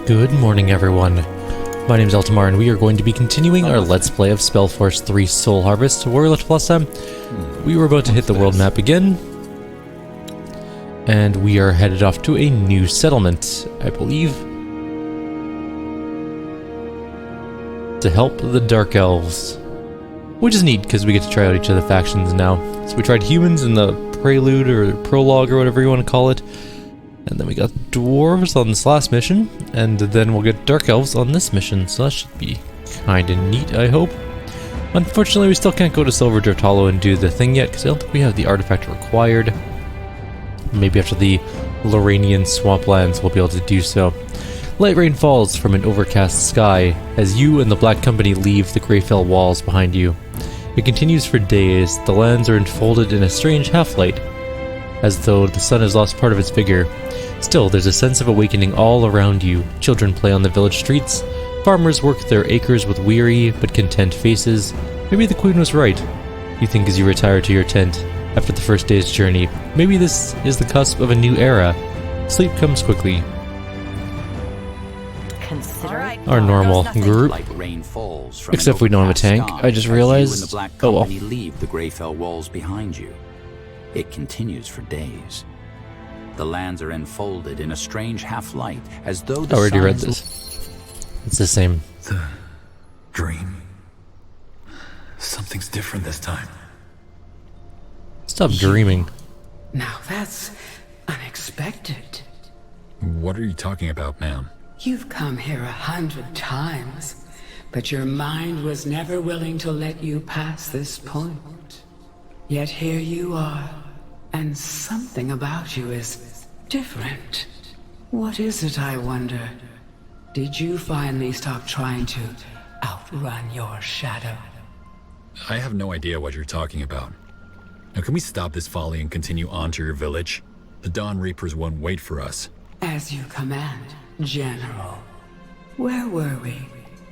Good morning, everyone. My name is Eltimar, and we are going to be continuing our Let's Play of Spellforce 3 Soul Harvest, where last time we were about to hit the world map again, and we are headed off to a new settlement, I believe, to help the Dark Elves, which is neat because we get to try out each of the factions now. So we tried humans in the prelude or prologue or whatever you want to call it. And then we got dwarves on this last mission, and then we'll get dark elves on this mission, so that should be kinda neat, I hope. Unfortunately, we still can't go to Silver Drift Hollow and do the thing yet, because I don't think we have the artifact required. Maybe after the Loranian swamplands we'll be able to do so. Light rain falls from an overcast sky as you and the Black Company leave the Greyfell walls behind you. It continues for days. The lands are enfolded in a strange half-light, as though the sun has lost part of its vigor. Still, there's a sense of awakening all around you. Children play on the village streets. Farmers work their acres with weary but content faces. Maybe the queen was right, you think as you retire to your tent after the first day's journey. Maybe this is the cusp of a new era. Sleep comes quickly. Our normal group. Except we don't have a tank. I just realized. Oh well. Leave the Greyfell walls behind you. It continues for days. The lands are enfolded in a strange half-light, as though the I already read this. It's the same. The dream. Something's different this time. Stop dreaming. Now that's unexpected. What are you talking about, ma'am? You've come here 100 times, but your mind was never willing to let you pass this point. Yet here you are, and something about you is different. What is it, I wonder? Did you finally stop trying to outrun your shadow? I have no idea what you're talking about. Now can we stop this folly and continue on to your village? The Dawn Reapers won't wait for us. As you command, General. Where were we?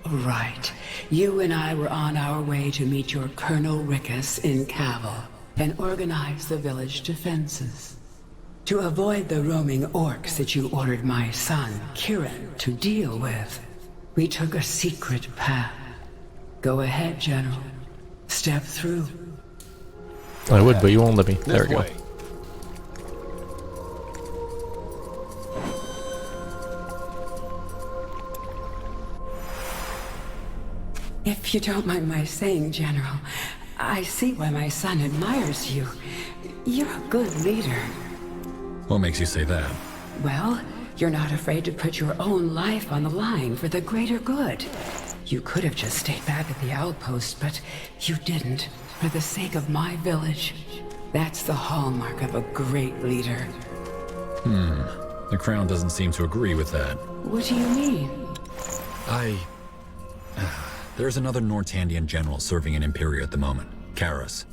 Right. You and I were on our way to meet your Colonel Rickus in Cavill and organize the village defenses. To avoid the roaming orcs that you ordered my son, Kyrieru, to deal with, we took a secret path. Go ahead, General. Step through. I would, but you won't let me. There we go. If you don't mind my saying, General, I see why my son admires you. You're a good leader. What makes you say that? Well, you're not afraid to put your own life on the line for the greater good. You could have just stayed back at the outpost, but you didn't, for the sake of my village. That's the hallmark of a great leader. The Crown doesn't seem to agree with that. What do you mean? There's another Nortandian general serving in Imperia at the moment, Karas.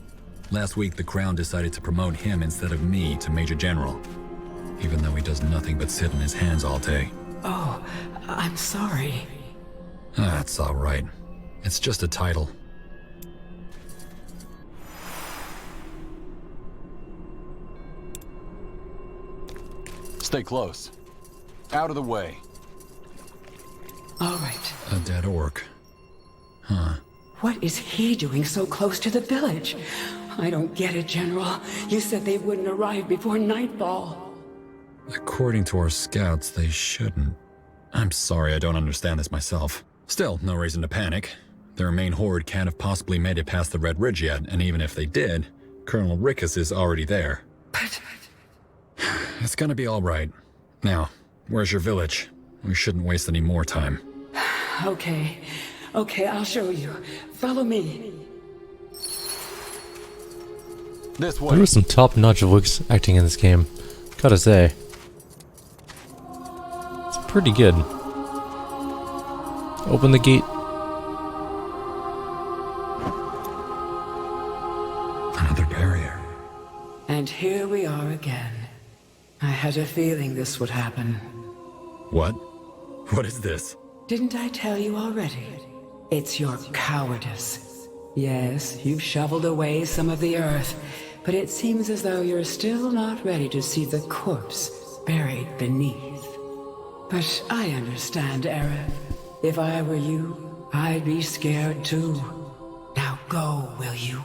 Last week, the Crown decided to promote him instead of me to Major General, even though he does nothing but sit in his hands all day. Oh, I'm sorry. That's all right. It's just a title. Stay close. Out of the way. All right. A dead orc. Huh. What is he doing so close to the village? I don't get it, General. You said they wouldn't arrive before nightfall. According to our scouts, they shouldn't. I'm sorry, I don't understand this myself. Still, no reason to panic. Their main horde can't have possibly made it past the Red Ridge yet, and even if they did, Colonel Rickus is already there. But... It's gonna be all right. Now, where's your village? We shouldn't waste any more time. Okay, I'll show you. Follow me. This way. There was some top-notch voice acting in this game. Gotta say. It's pretty good. Open the gate. Another barrier. And here we are again. I had a feeling this would happen. What? What is this? Didn't I tell you already? It's your cowardice. Yes, you've shoveled away some of the earth, but it seems as though you're still not ready to see the corpse buried beneath. But I understand, Aerith. If I were you, I'd be scared too. Now go, will you?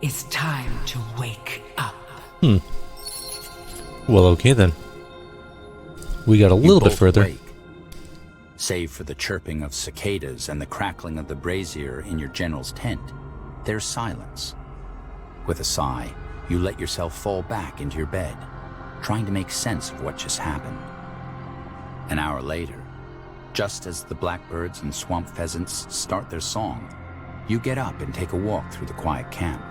It's time to wake up. Well, okay then. We got a little bit further. Wake. Save for the chirping of cicadas and the crackling of the brazier in your general's tent, there's silence. With a sigh, you let yourself fall back into your bed, trying to make sense of what just happened. An hour later, just as the blackbirds and swamp pheasants start their song, you get up and take a walk through the quiet camp.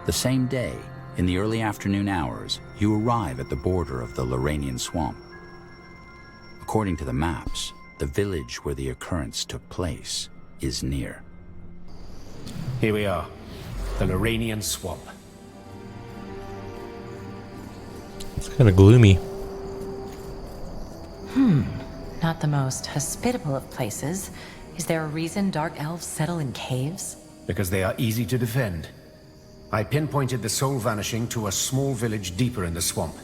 The same day, in the early afternoon hours, you arrive at the border of the Lorrainian swamp. According to the maps, the village where the occurrence took place is near. Here we are, the Lorrainian swamp. It's kind of gloomy. Not the most hospitable of places. Is there a reason dark elves settle in caves? Because they are easy to defend. I pinpointed the soul vanishing to a small village deeper in the swamp.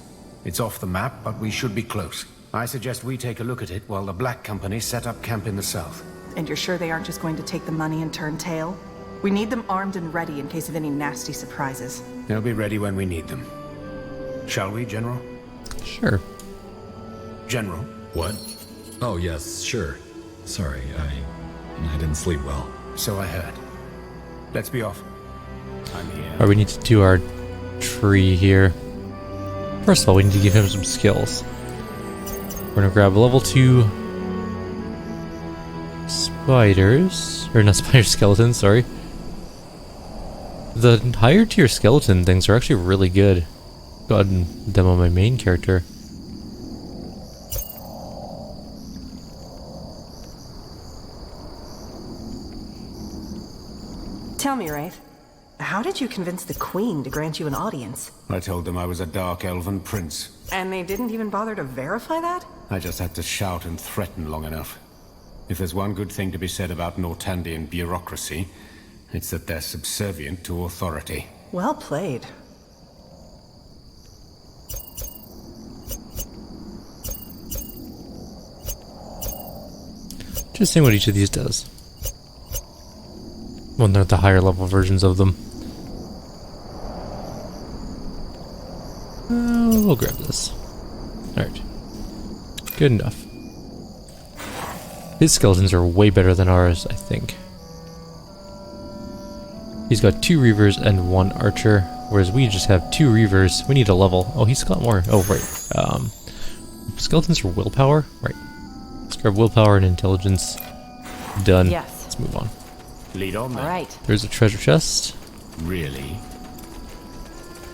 It's off the map, but we should be close. I suggest we take a look at it while the Black Company set up camp in the south. And you're sure they aren't just going to take the money and turn tail? We need them armed and ready in case of any nasty surprises. They'll be ready when we need them. Shall we, General? Sure. General? What? Oh, yes, sure. Sorry, I didn't sleep well. So I heard. Let's be off. I'm here. Alright, we need to do our tree here. First of all, we need to give him some skills. We're gonna grab level 2 spiders. Or not spider skeletons, sorry. The higher tier skeleton things are actually really good. Go ahead and demo my main character. Tell me, Wraith, how did you convince the Queen to grant you an audience? I told them I was a dark elven prince. And they didn't even bother to verify that? I just had to shout and threaten long enough. If there's one good thing to be said about Nortandian bureaucracy, it's that they're subservient to authority. Well played. Just seeing what each of these does. Well, they're the higher level versions of them. We'll grab this. Alright. Good enough. His skeletons are way better than ours, I think. He's got 2 Reavers and 1 Archer, whereas we just have 2 Reavers. We need a level. Oh, he's got more. Oh, right. Skeletons are willpower? Right. Let's grab willpower and intelligence. Done. Yes. Let's move on. Lead on, then. All right. There's a treasure chest. Really?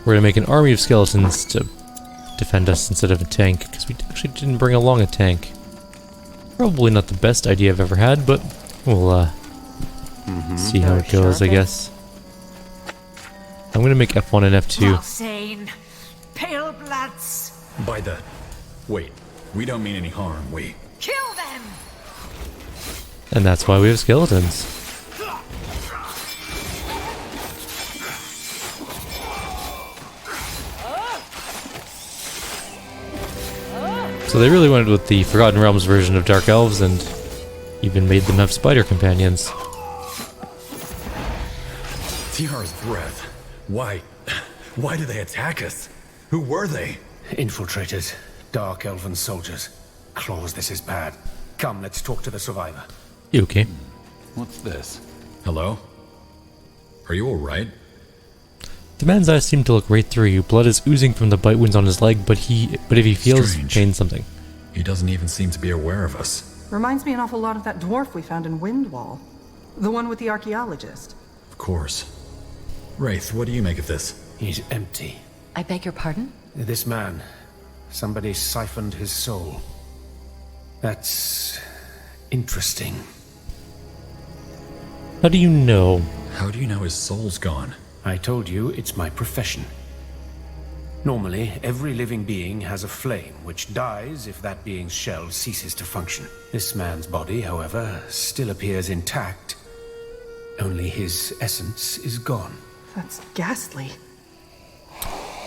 We're gonna make an army of skeletons to defend us instead of a tank, because we actually didn't bring along a tank. Probably not the best idea I've ever had, but we'll see how it goes, I guess. I'm gonna make F1 and F2. Insane. Pale bloods. By the... Wait, we don't mean any harm, we... Kill them. And that's why we have skeletons. So they really went with the Forgotten Realms version of Dark Elves and even made them have spider companions. Tiara's breath. Why did they attack us? Who were they? Infiltrators. Dark elven soldiers. Claws, this is bad. Come, let's talk to the survivor. You okay? What's this? Hello? Are you alright? The man's eyes seem to look right through you. Blood is oozing from the bite wounds on his leg, but if he feels Strange. pain something. He doesn't even seem to be aware of us. Reminds me an awful lot of that dwarf we found in Windwall. The one with the archaeologist. Of course. Wraith, what do you make of this? He's empty. I beg your pardon? This man. Somebody siphoned his soul. That's... interesting. How do you know? How do you know his soul's gone? I told you it's my profession. Normally, every living being has a flame, which dies if that being's shell ceases to function. This man's body, however, still appears intact. Only his essence is gone. That's ghastly.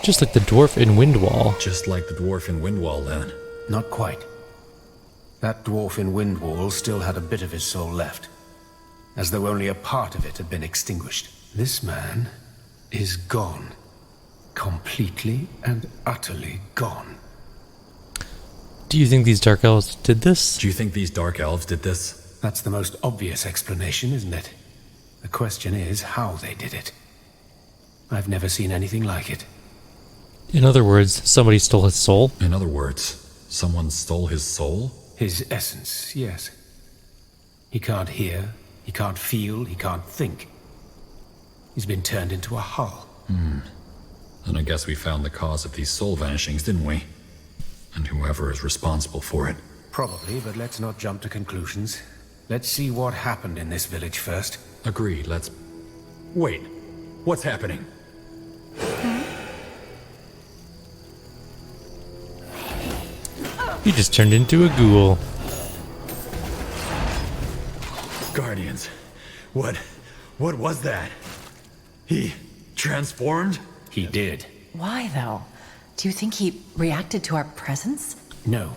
Just like the dwarf in Windwall. Just like the dwarf in Windwall, then. Not quite. That dwarf in Windwall still had a bit of his soul left, as though only a part of it had been extinguished. This man is gone. Completely and utterly gone. Do you think these Dark Elves did this? Do you think these Dark Elves did this? That's the most obvious explanation, isn't it? The question is how they did it. I've never seen anything like it. In other words, somebody stole his soul? In other words, someone stole his soul? His essence, yes. He can't hear, he can't feel, he can't think. He's been turned into a hull. And I guess we found the cause of these soul vanishings, didn't we? And whoever is responsible for it. Probably, but let's not jump to conclusions. Let's see what happened in this village first. Agreed, let's... Wait, what's happening? He just turned into a ghoul. Guardians, what was that? He transformed? He did. Why, though? Do you think he reacted to our presence? No.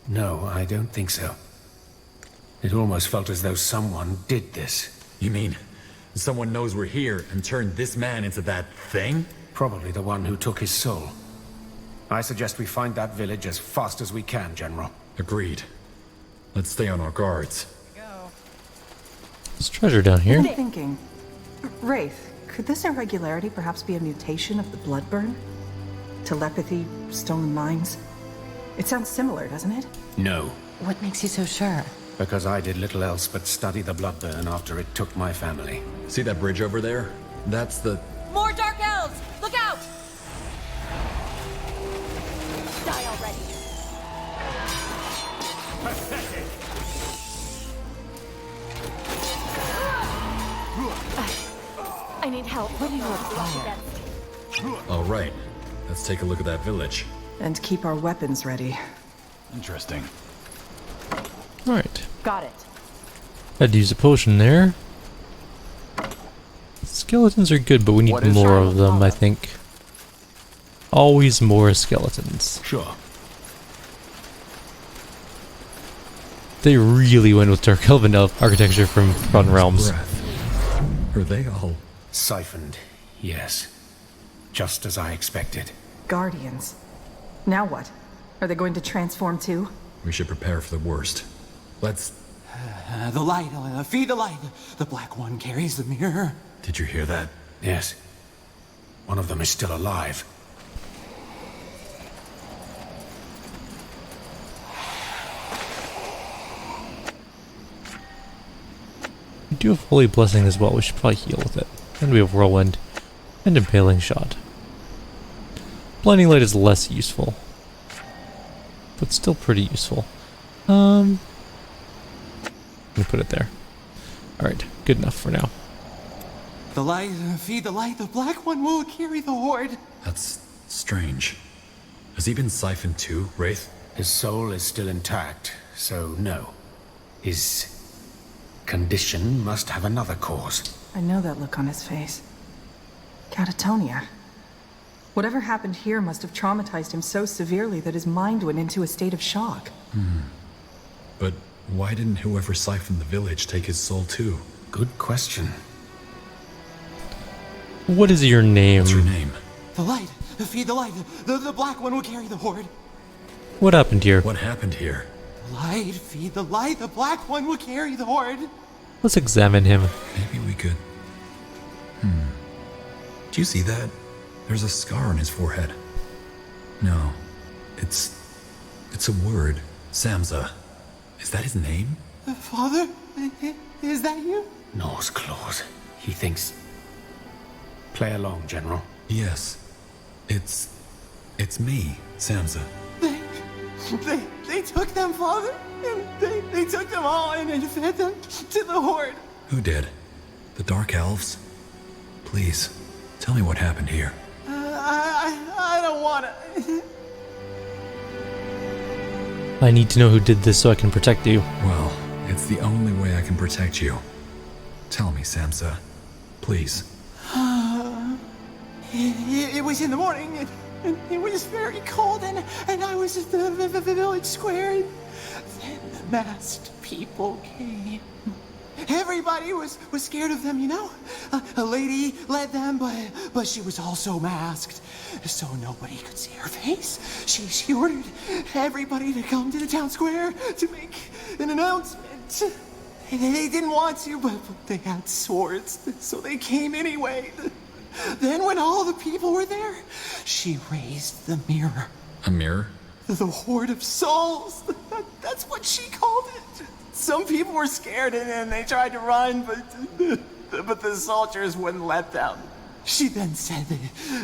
No, I don't think so. It almost felt as though someone did this. You mean, someone knows we're here and turned this man into that thing? Probably the one who took his soul. I suggest we find that village as fast as we can, General. Agreed. Let's stay on our guards. There's treasure down here. I'm thinking, Wraith, could this irregularity perhaps be a mutation of the Bloodburn? Telepathy, stolen minds? It sounds similar, doesn't it? No, What makes you so sure? because I did little else but study the Bloodburn after it took my family. See that bridge over there? That's the... More Dark Elves! Look out! Die already! I need help. What do you require? All right, let's take a look at that village. And keep our weapons ready. Interesting. Alright. Got it. Had to use a potion there. Skeletons are good, but we need What is more that? of them, I think. Always more skeletons. Sure. They really went with Dark Elven architecture from Forgotten Realms. Breath. Are they all... Siphoned, yes. Just as I expected. Guardians. Now what? Are they going to transform too? We should prepare for the worst. Let's... The light, feed the light. The black one carries the mirror. Did you hear that? Yes. One of them is still alive. We do have Holy Blessing as well. We should probably heal with it. And we have Whirlwind and Impaling Shot. Blinding Light is less useful, but still pretty useful. Let me put it there. Alright, good enough for now. The light, feed the light. The black one will carry the horde. That's strange. Has he been siphoned too, Wraith? His soul is still intact, so no. His condition must have another cause. I know that look on his face. Catatonia. Whatever happened here must have traumatized him so severely that his mind went into a state of shock. But why didn't whoever siphoned the village take his soul too? Good question. What is your name? What's your name? The light, feed the light. The black one will carry the horde. What happened here? What happened here? The light, feed the light. The black one will carry the horde. Let's examine him. Maybe we could... Do you see that? There's a scar on his forehead. No. It's a word. Samza. Is that his name? Father, is that you? Norse claws. He thinks... Play along, General. Yes. It's me, Samza. They took them, Father. They took them all and fed them to the horde. Who did? The Dark Elves? Please, tell me what happened here. I don't wanna. I need to know who did this so I can protect you. Well, it's the only way I can protect you. Tell me, Samza. Please. It was in the morning. and it was very cold, and I was at the village square, and then the masked people came. Everybody was scared of them, you know? A lady led them, but she was also masked, so nobody could see her face. She ordered everybody to come to the town square to make an announcement. They didn't want to, but they had swords, so they came anyway. Then when all the people were there, she raised the mirror. A mirror? The Horde of Souls. That's what she called it. Some people were scared and they tried to run, but the soldiers wouldn't let them. She then said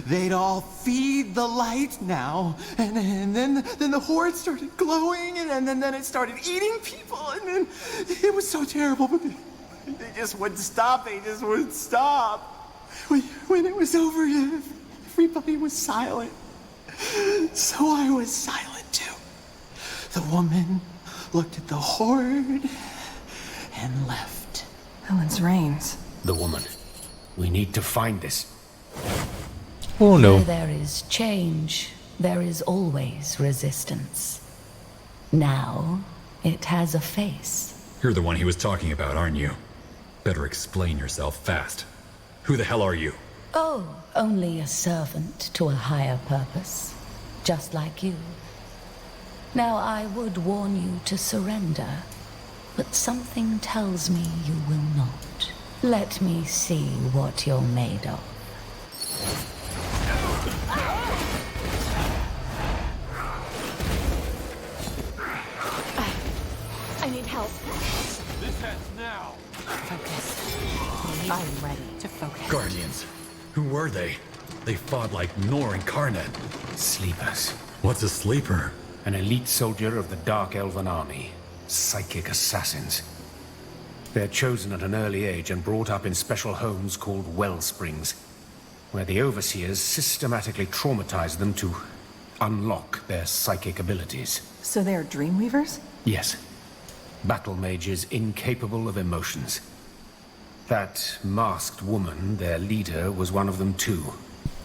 they'd all feed the light now, and then the horde started glowing, and then it started eating people, and then it was so terrible, but they just wouldn't stop. They just wouldn't stop. When it was over, everybody was silent. So I was silent too. The woman looked at the horde and left. Helen's reins. The woman. We need to find this. Oh no. Where there is change, there is always resistance. Now, it has a face. You're the one he was talking about, aren't you? Better explain yourself fast. Who the hell are you? Oh, only a servant to a higher purpose. Just like you. Now, I would warn you to surrender, but something tells me you will not. Let me see what you're made of. I need help. This ends now. Focus. I'm ready to focus. Guardians. Who were they? They fought like Nor incarnate. Sleepers. What's a sleeper? An elite soldier of the Dark Elven army. Psychic assassins. They're chosen at an early age and brought up in special homes called Wellsprings, where the overseers systematically traumatize them to unlock their psychic abilities. So they're dreamweavers? Yes. Battle mages incapable of emotions. That masked woman, their leader, was one of them too.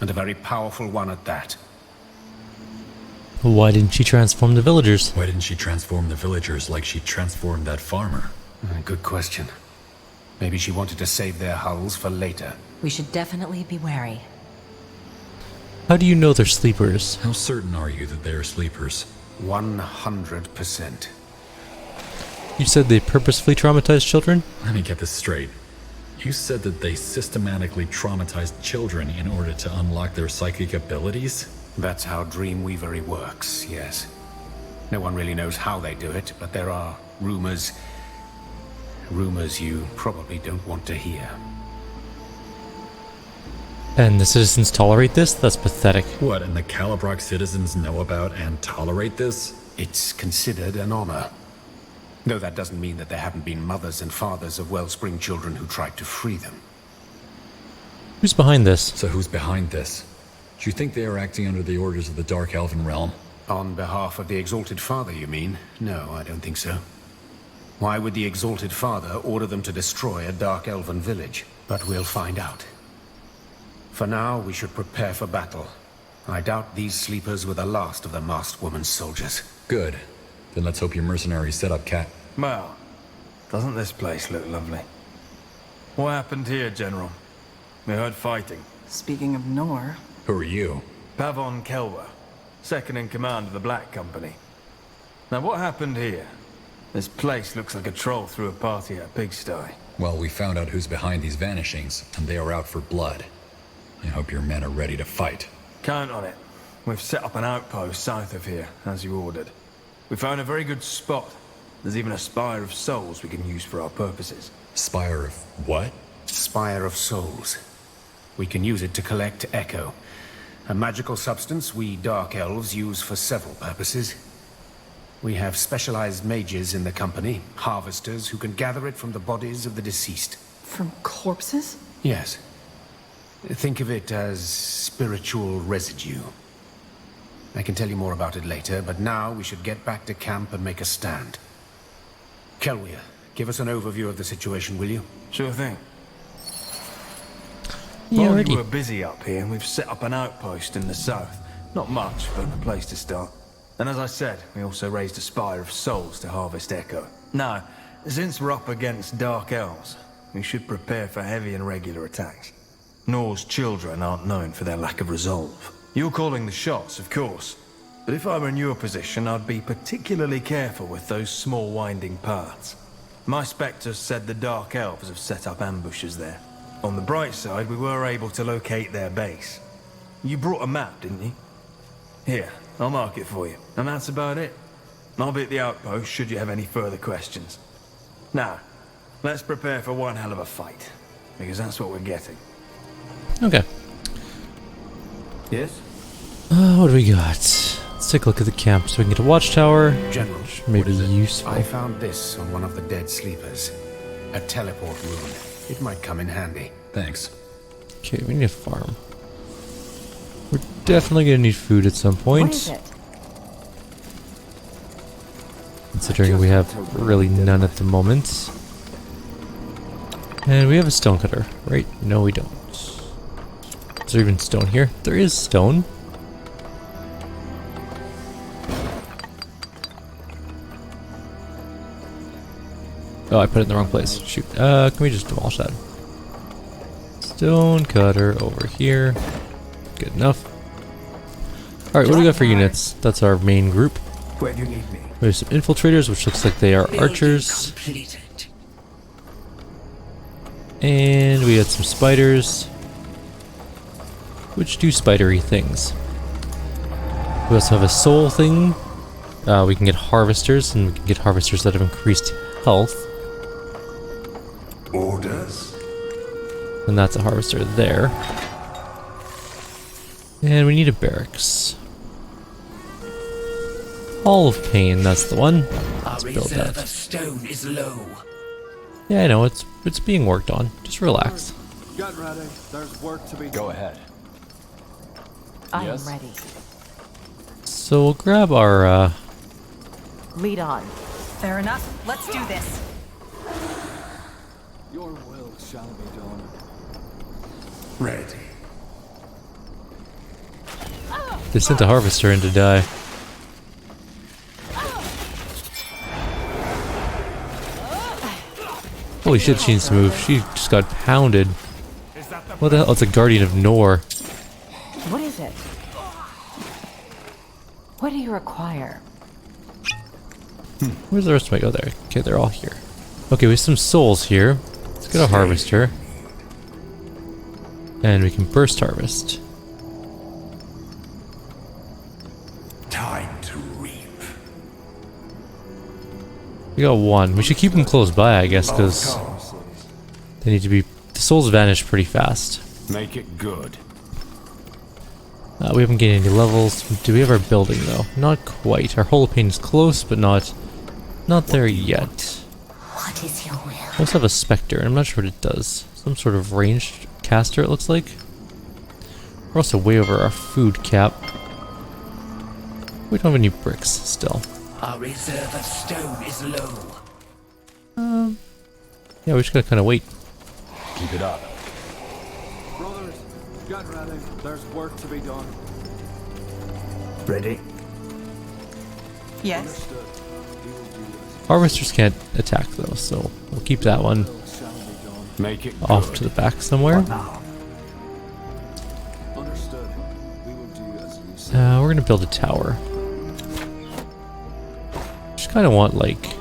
And a very powerful one at that. Why didn't she transform the villagers? Why didn't she transform the villagers like she transformed that farmer? Good question. Maybe she wanted to save their hulls for later. We should definitely be wary. How do you know they're sleepers? How certain are you that they are sleepers? 100%. You said they purposefully traumatized children? Let me get this straight. You said that they systematically traumatized children in order to unlock their psychic abilities? That's how Dreamweavery works, yes. No one really knows how they do it, but there are rumors. Rumors you probably don't want to hear. And the citizens tolerate this? That's pathetic. What, and the Calibrock citizens know about and tolerate this? It's considered an honor. Though that doesn't mean that there haven't been mothers and fathers of Wellspring children who tried to free them. Who's behind this? So who's behind this? Do you think they are acting under the orders of the Dark Elven realm? On behalf of the Exalted Father, you mean? No, I don't think so. Why would the Exalted Father order them to destroy a Dark Elven village? But we'll find out. For now, we should prepare for battle. I doubt these sleepers were the last of the masked woman's soldiers. Good. Then let's hope your mercenaries set up Cat. Well, doesn't this place look lovely? What happened here, General? We heard fighting. Speaking of Nor... Who are you? Pavon Kelwer, second in command of the Black Company. Now what happened here? This place looks like a troll threw a party at a pigsty. Well, we found out who's behind these vanishings, and they are out for blood. I hope your men are ready to fight. Count on it. We've set up an outpost south of here, as you ordered. We found a very good spot. There's even a Spire of Souls we can use for our purposes. Spire of what? Spire of Souls. We can use it to collect Echo. A magical substance we Dark Elves use for several purposes. We have specialized mages in the company, harvesters who can gather it from the bodies of the deceased. From corpses? Yes. Think of it as spiritual residue. I can tell you more about it later, but now we should get back to camp and make a stand. Kelwier, give us an overview of the situation, will you? Sure thing. Yeah, While already. you were busy up here, we've set up an outpost in the south, Not much, but a place to start. And as I said, we also raised a spire of souls to harvest Echo. Now, since we're up against Dark Elves, we should prepare for heavy and regular attacks. Nor's children aren't known for their lack of resolve. You're calling the shots, of course. But if I were in your position, I'd be particularly careful with those small winding paths. My spectres said the Dark Elves have set up ambushes there. On the bright side, we were able to locate their base. You brought a map, didn't you? Here, I'll mark it for you. And that's about it. I'll be at the outpost should you have any further questions. Now, let's prepare for one hell of a fight. Because that's what we're getting. Okay. Yes? What do we got? Let's take a look at the camp so we can get a watchtower. General, Which may be useful. I found this on one of the dead sleepers. A teleport rune. It might come in handy. Thanks. Okay, we need a farm. We're definitely gonna need food at some point. What is it? Considering we have really none at the moment. And we have a stonecutter, right? No, we don't. Is there even stone here? There is stone. Oh, I put it in the wrong place. Shoot. Can we just demolish that? Stone cutter over here. Good enough. Alright, what do we got for units? That's our main group. Where do you need me? We have some infiltrators, which looks like they are archers. And we had some spiders, which do spidery things. We also have a soul thing. We can get harvesters, and we can get harvesters that have increased health. Orders? And that's a harvester there. And we need a barracks. Hall of Pain, that's the one. Let's build that. Of stone is low. Yeah, I know, it's being worked on. Just relax. Get ready. There's work to be done. Go ahead. I Yes? am ready. So we'll grab our, Lead on. Fair enough. Let's do this. Your will shall be done. Ready. They sent a harvester in to die. Holy shit, she needs to move. She just got pounded. What the hell? It's a guardian of Nor. What is it? What do you require? Where's the rest of my... Oh, there. Okay, they're all here. Okay, we have some souls here. Let's get a harvester. And we can burst harvest. Time to reap. We got one. We should keep them close by, I guess, because they need to be... The souls vanish pretty fast. Make it good. We haven't gained any levels. Do we have our building, though? Not quite. Our Hall of Pain is close, but not there yet. What is your will? We also have a Spectre, and I'm not sure what it does. Some sort of ranged caster, it looks like. We're also way over our food cap. We don't have any bricks still. Our reserve of stone is low. Yeah, we just gotta kind of wait. Keep it up. Brothers, get ready. There's work to be done. Ready? Yes. Understood. We will do this. Harvesters can't attack, though, so we'll keep that one Will shall be done. Make it off good. to the back somewhere. Understood. We will do as you say. We're gonna build a tower. Just kind of want, like,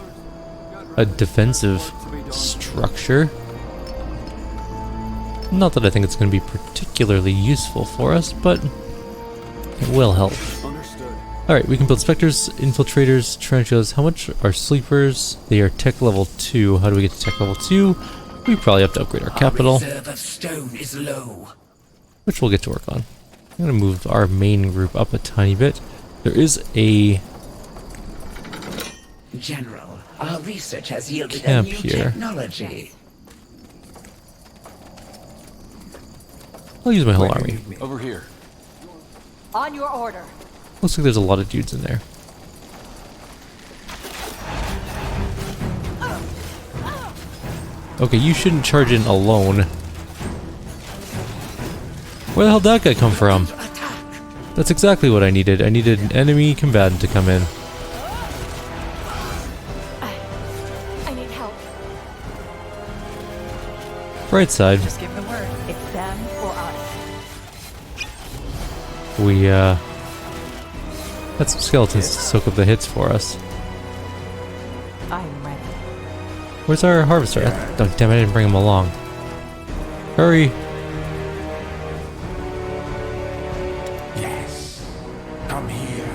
a defensive structure. Not that I think it's going to be particularly useful for us, but it will help. Understood. Alright, we can build specters, infiltrators, tarantulas. How much are sleepers? They are tech level 2. How do we get to tech level 2? We probably have to upgrade our capital, Reserve of stone is low. which we'll get to work on. I'm going to move our main group up a tiny bit. There is a General, our research has yielded a camp new here. technology. I'll use my whole army. Over here. On your order. Looks like there's a lot of dudes in there. Okay, you shouldn't charge in alone. Where the hell did that guy come from? Attack. That's exactly what I needed. I needed an enemy combatant to come in. I need help. Right side. Just give the word. It's them or us. We, had some skeletons to soak up the hits for us. I'm ready. Where's our harvester? Oh, damn, I didn't bring him along. Hurry! Yes. Come here.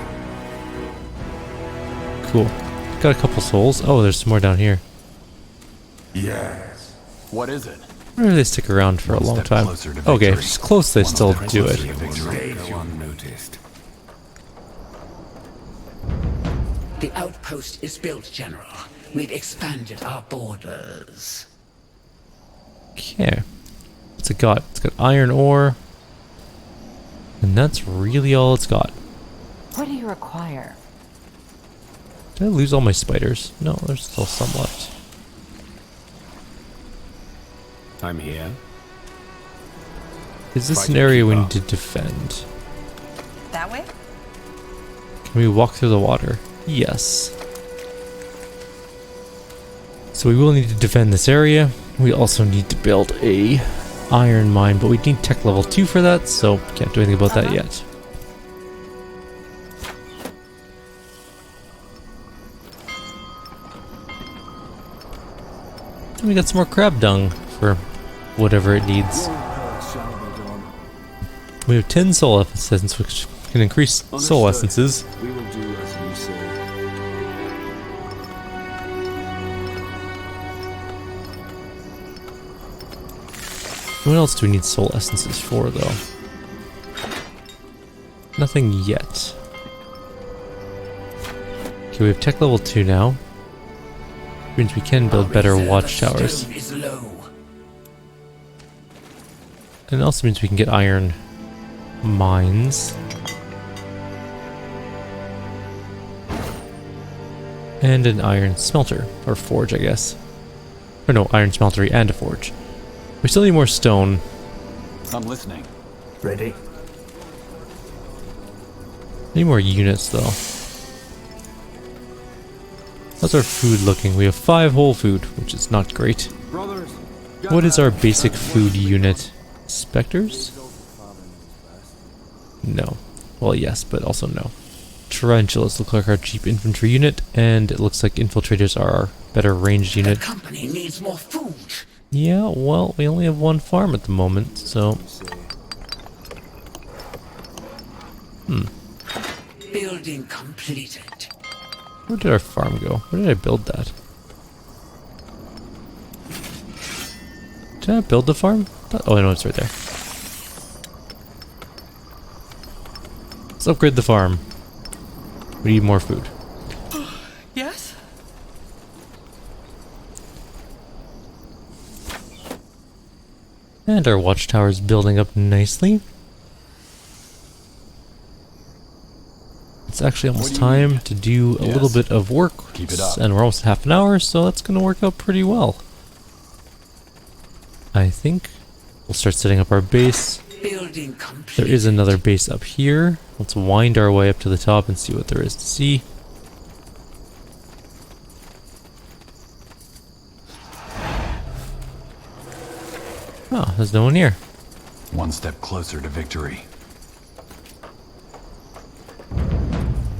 Cool. Got a couple souls. Oh, there's some more down here. Yes. What is it? Why do they stick around for a long time? Okay, if it's close, they still do it. The outpost is built, General. We've expanded our borders. Okay. What's it got? It's got iron ore. And that's really all it's got. What do you require? Did I lose all my spiders? No, there's still some left. I'm here. Is this an area we need to defend? That way? Can we walk through the water? Yes. So we will need to defend this area. We also need to build a iron mine, but we need tech level 2 for that, so can't do anything about that yet. And we got some more crab dung for whatever it needs. We have 10 soul essences, which can increase soul essences. We will do as you say. What else do we need soul essences for, though? Nothing yet. Okay, we have tech level 2 now. Which means we can build better watchtowers. And it also means we can get iron mines. And an iron smelter, or forge, I guess. Or no, iron smeltery and a forge. We still need more stone. I'm listening. Ready? Need more units, though. How's our food looking? We have 5 whole food, which is not great. Brothers, What is our basic food unit? Spectres? No. Well, yes, but also no. Tarantulas look like our cheap infantry unit, and it looks like infiltrators are our better ranged unit. The company needs more food. Yeah, well, we only have 1 farm at the moment, so... Building completed. Where did our farm go? Where did I build that? Did I build the farm? Oh, I know it's right there. Let's upgrade the farm. We need more food. Yes? And our watchtower is building up nicely. It's actually almost time to do a little bit of work. Keep it up. And we're almost half an hour, so that's going to work out pretty well. I think we'll start setting up our base. Building complete. There is another base up here. Let's wind our way up to the top and see what there is to see. Oh, there's no one here. One step closer to victory.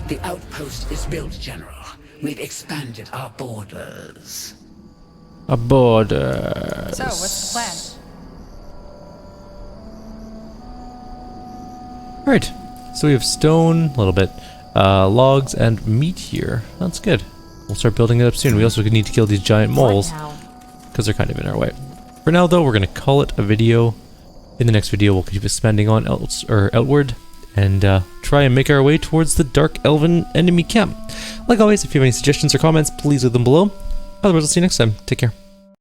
The outpost is built, General. We've expanded our borders. A border. So, what's the plan? Right. So we have stone, a little bit, logs, and meat here. That's good. We'll start building it up soon. We also need to kill these giant moles because they're kind of in our way. For now, though, we're going to call it a video. In the next video, we'll keep expanding on outward and try and make our way towards the Dark Elven enemy camp. Like always, if you have any suggestions or comments, please leave them below. Otherwise, I'll see you next time. Take care.